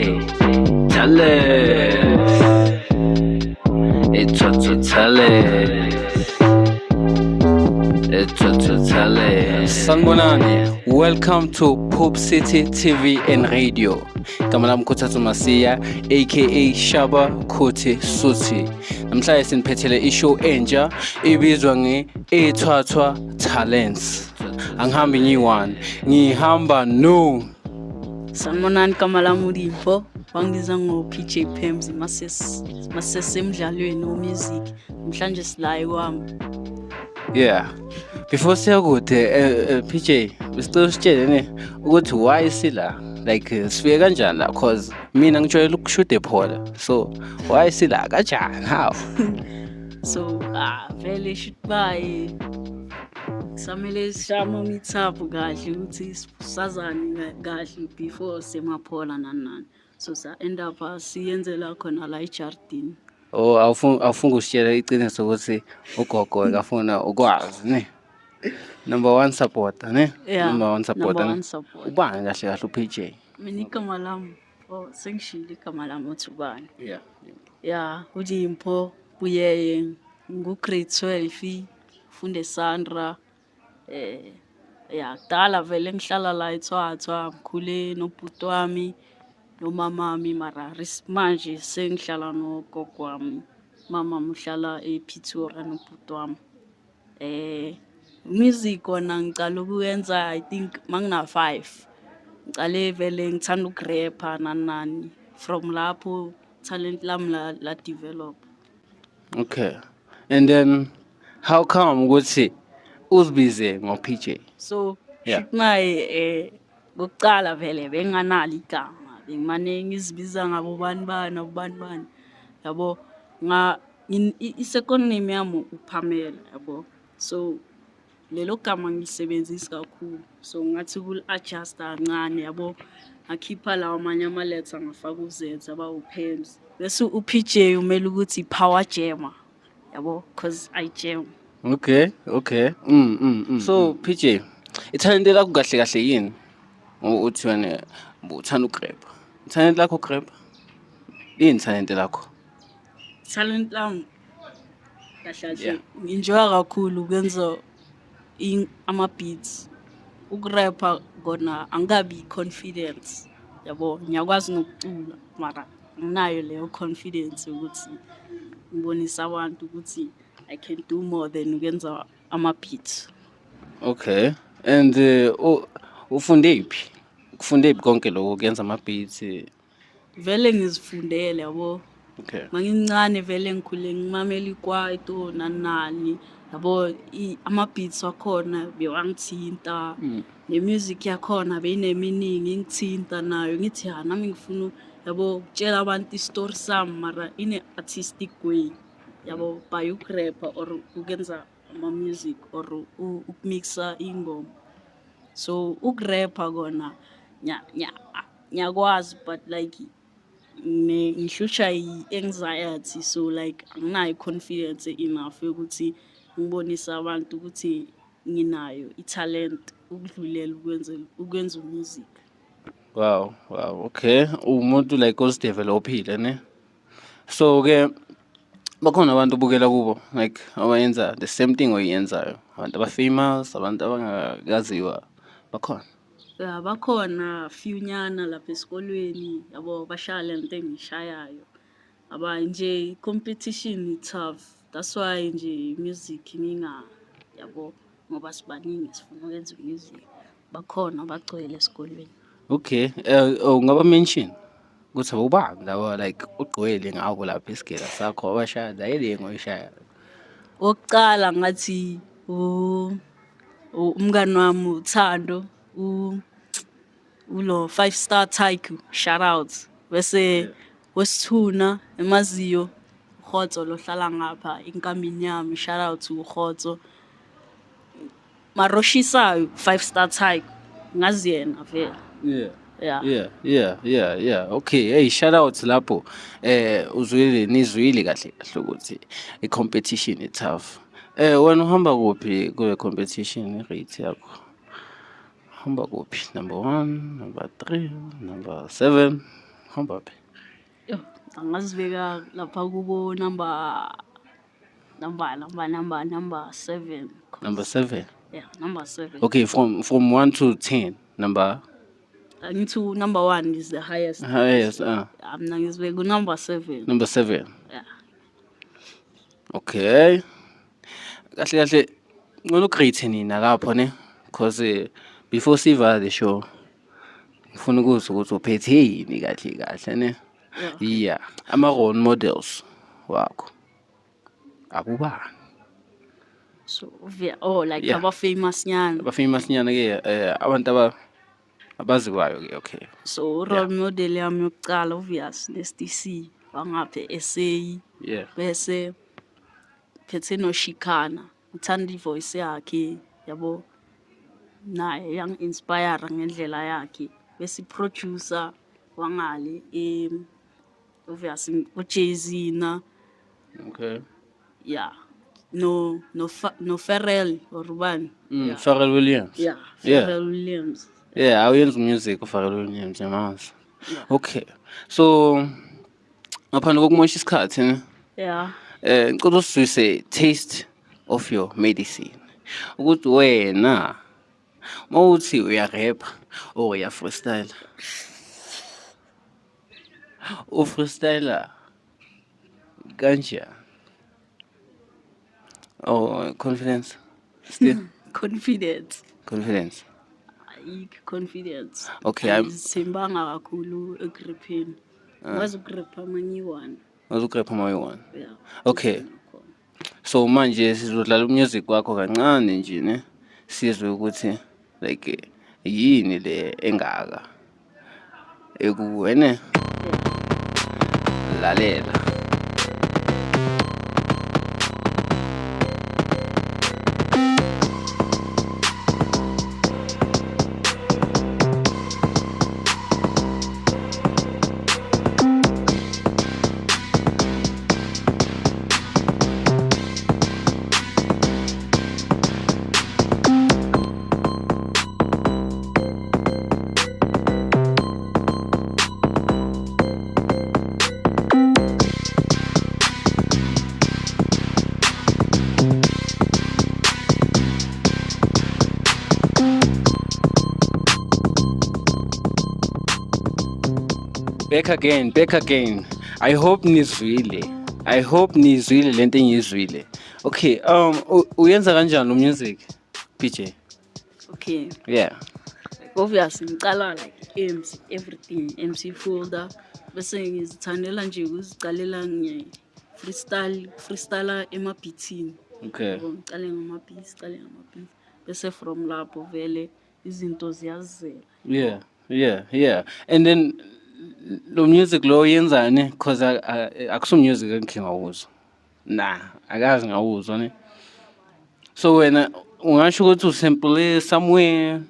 Hey, Talent. It's a talent. It's a talent. Sanibonani, welcome to Pop City TV and Radio. Igama lami Khuthathu Masiya aka Shaba Khuthi Suthi. Namhlanje siniphethele ishow entsha ibizwa nge-Ethwathwa Talents. Angihambi ngiyi-one, ngihamba no. Sanibonani, igama lami uLipho, bangibiza ngo-PJ Pemzi, masesemdlalweni womusic. Namhlanje silaye kwami. Yeah. Before siyakude PJ, besicela usitshele ne ukuthi why sila? Like sifike kanjani la cause mina ngijwayele ukushuda ephola. So why sila kanjani? How? So vele shitbaye samele shama mithapo kahle ukuthi sazane kahle before semaphola nani. So sa end up siyenzela khona la eJardini. Oh, awufunga usitshela iqiniso ukuthi ugogo akafuna ukwazi ne. Number one supporter ne. Yeah, Number one supporter. Ubani kahle kahle uPJ? Mina igama lami sengishilo igama lami uthubani. Yeah. Yeah, uLipho Buyeye ngu-grade 12 funde Sandra. Yeah, kudala vele ngihlala la eThwathwa, ngikhule nobhuti wami nomamami mara manje sengihlala nogogo wami. Mama uhlala ePretoria nobhuti wami. Music wona ngicala ukuyenza I think mangina 5. Ngicale vele ngithanda ukurapper nani. From lapho talent lami la develop. Okay. And then how come ukuthi uzibize ngoPJ? So Yeah. shitnaye ngokuqala vele benganali igama. Bengimane ngizibiza ngabo bani. Yabo i-second name yami uPamela yabo. So lelo gama ngilisebenzisa kakhulu. So ngathi kul-adjust kancane yabo. Ngakhipha lawa amanye ama-letter ngafaka uZ aba uPems. Bese uPJ umele ukuthi Power Jammer. Yabo cause I jam. Okay. So PJ, italent lakho kahle yini? Uthi wena uthanda ukurap. Italent lakho ukurap? Yini talent lakho? Talent lami kahle nginjoya kakhulu ukwenza ama-beats. Ukurapper kona angabi confidence. Yabo ngiyakwazi nokucula mara nginayo leyo confidence ukuthi ngibonisa abantu ukuthi I can do more than ukwenza ama-beats. Okay. And ufunde iphi? Kufunde iphi konke lokho kuyenza ama-beats? Vele ngizifundele yabo. Okay. Mangincane vele ngikhule ngimamela ikwaito nani. Yabo ama-beats wakhona bewangithinta. Ne-music yakhona beyinemeaning ngithinta nayo ngithi nami ngifuna yabo ukutshela abantu i-story sami mara in artistic way. Yabo by ukurapper or ukwenza ama-music or ukmixa ingoma. So ukurapper kona ngiyakwazi but like ngihlushwa i-anxiety, so like anginayo confidence enough ukuthi ngibonisa abantu ukuthi nginayo i-talent ukudlulela ukwenza music. Wow, okay. Umuntu like ozidevelopile ne. So ke bakhona abantu ubukela kubo like abayenza the same thing oyenzayo. Abantu abafamous, abantu abangakaziwa bakhona. Yeah, bakhona few nyana lapha esikolweni yabo bashaya lento engishayayo. Aba nje competition tough. That's why nje music yabo ngoba sibaningi sifuna ukwenza music. Bakhona bagcwele esikolweni. Okay. Ungaba mention ukuthi ubani lawa like ugqwele ngawo lapha isigela sakho abashaya la elengo oyishaya. Oqala ngathi umngani wami uThando ulo 5-star Tycoon, shout out. Bese wesithuna emaziyo uGotso lohlala ngapha inkamini yami, shout out to uGotso. Maroshisayo 5-star Tycoon ngazi yena vele. Yeah. Okay. Hey, shout out lapho. Nizwile kahle ukuthi i-competition is tough. Wena uhamba kuphi kule competition rate yakho? Hamba kuphi? Number 1, number 3, number 7. hamba phi? Yo, angazibeka lapha kubo number 7. Number 7. Yeah, number 7. Okay, from 1 to 10, number Ngithi number 1 is the highest. highest, Mina ngizibeka number 7. number 7. Yeah. Okay. Kahle ngicela ugrade nina lapho ne because before siva the show ngifuna ukuzwa ukuthi uphethe yini kahle ne. Yeah, ama role models wakho. Akubani? So like Yeah. aba-famous nyana. Abafamous nyana ke abantu abaziwayo ke okay. So role model yami yokucala obvious ne-STC wangapha essay Yeah. bese phethe noShikana. Ngithanda ivoice yakhe yabo. Naye yang inspire ngendlela yakhe. Bese producer wangale obvious uJay-Z na. Okay. Yeah. No Pharrell or ubani. Yeah. Pharrell Williams. Yeah, Yeah. Pharrell Williams. Yeah, awuyenza music uFarrell Williams yamazi. Yeah. Okay. So ngaphandle kokumosha isikhathi ne Yeah. ngicela usizwise taste of your medicine. Ukuthi wena mawuthi uya rap or uya freestyle. Freestyler kanjani? Oh, confidence. Still Confidence. confidence. Confidence. Okay, Simbanga kakhulu egripping. Wazi ugrippa amanye one. Uzugrepha mayi-1. Yeah. Okay. So manje sizodlala umusic wakho kancane nje ne sizwe ukuthi like yini le engaka ekuwene lalela. Back again. I hope nizwile lento engiyizwile. Okay, uyenza kanjani music PJ? Okay. Yeah. Obviously ngicala like MC everything, MC folder. Bese ngizithandela nje ukuzicalela freestyle ema-beatini. Okay. Ngicale ngama-beats. Bese from lapho vele izinto ziyazizela. Yeah. And then lo music lo yenzani because akuso music engikhe ngawuzwa. Nah, akazi ngawuzwa ne. So wena ungasho ukuthi usample somewhere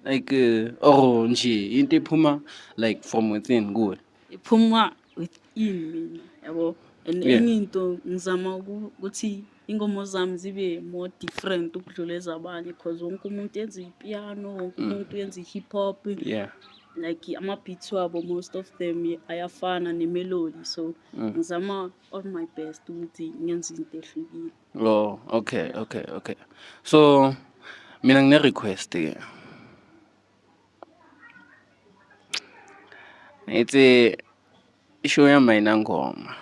like or nje into ephuma like from within kuwe. Iphuma within mina yabo. And Yeah. enye into ngizama ukuthi ingoma zami zibe more different ukudlula ezabanye because wonke umuntu yenza ipiano, wonke umuntu yenza i-hip hop. Yeah. Like ama-beats wabo most of them ayafana ne-melody so ngizama all my best ukuthi ngenze into ehlukile. Oh, okay. So mina ngine request ke. Ithi isho yami ayinangoma.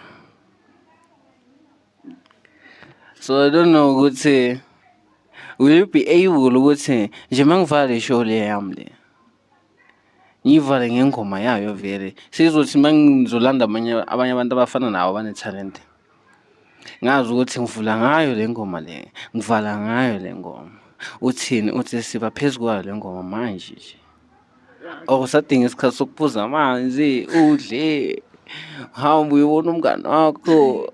So I don't know ukuthi will you be able ukuthi nje mangivala ishow le yami le. Ngivale ngengoma yayo vele. Sizothi mangizolanda abanye abantu abafana nawo bane talent. Ngazi ukuthi ngivula ngayo le ngoma le, ngivala ngayo le ngoma. Uthini uthi siba phezukwayo le ngoma manje nje. Usadinga isikhathi sokuphuza amanzi, udle, hamba uyobona umngane wakho.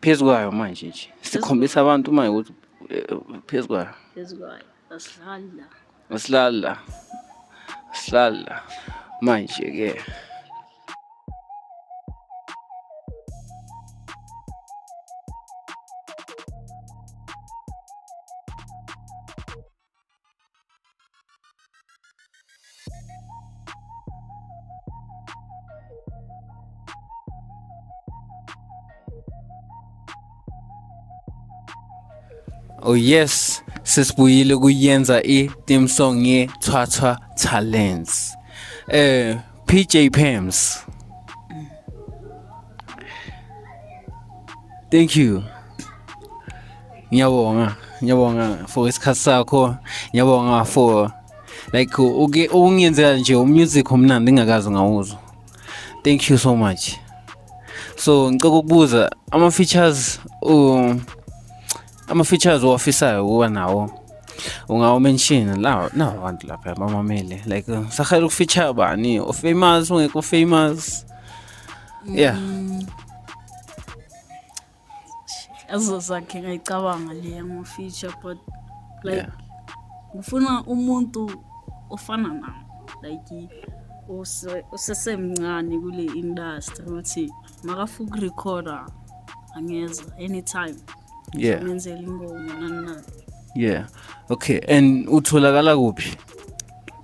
Phezukwayo manje nje. Sikhombisa abantu manje ukuthi phezukwayo. Asilala. Manje ke. Oh yes, sesibuyile kuyenza i-theme song ye-Twatwa Talents. PJ Pams. Thank you. Ngiyabonga for isikhathi sakho. Ngiyabonga for like ungiyenzela nje umusic omnandi ngakazi ngawuzwa. Thank you so much. So ngicela ukubuza ama-features owafisayo kuba nawo ungawo-mention la abantu lapha abamamele like sahela ukufeature bani o-famous ungekho famous yeah azozakhe ngayicabanga le ama-feature but like ngifuna umuntu ofana nami like usesemncane kule industry ukuthi makafuka ukurekhoda angeza anytime ngenzela ingoma nani. Yeah, okay. And utholakala kuphi?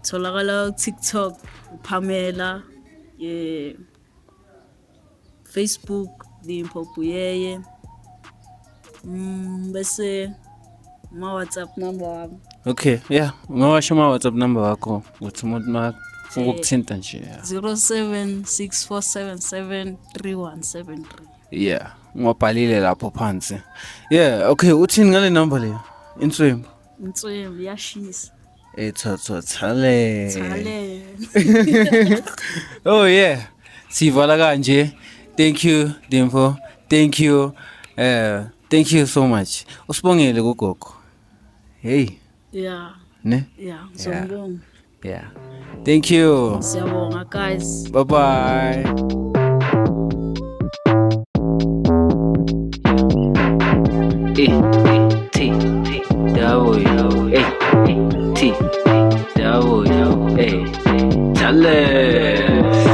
Tholakala TikTok, Pamela, Facebook, Limpopo yeye. Bese ma WhatsApp number wami. Okay, yeah. Ngawasho ma WhatsApp number wakho ukuthi umuntu mafuna ukuthinta nje. 0764773173. Yeah, ngwabhalile lapho phansi. Yeah, okay. Uthini ngale number le? Inswembu yashisa. Twatwa Talents. Oh yeah. Sivala kanje. Thank you, Dimpo. Thank you. Thank you so much. Usibongele gogogo. Hey. Yeah. Ne? Yeah, ngizobonga. Yeah. Thank you. Siyabonga guys. Bye bye. Talents.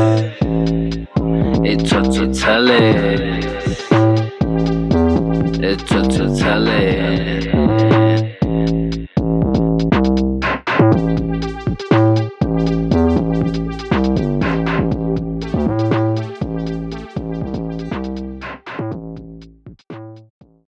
Twatwa Talents.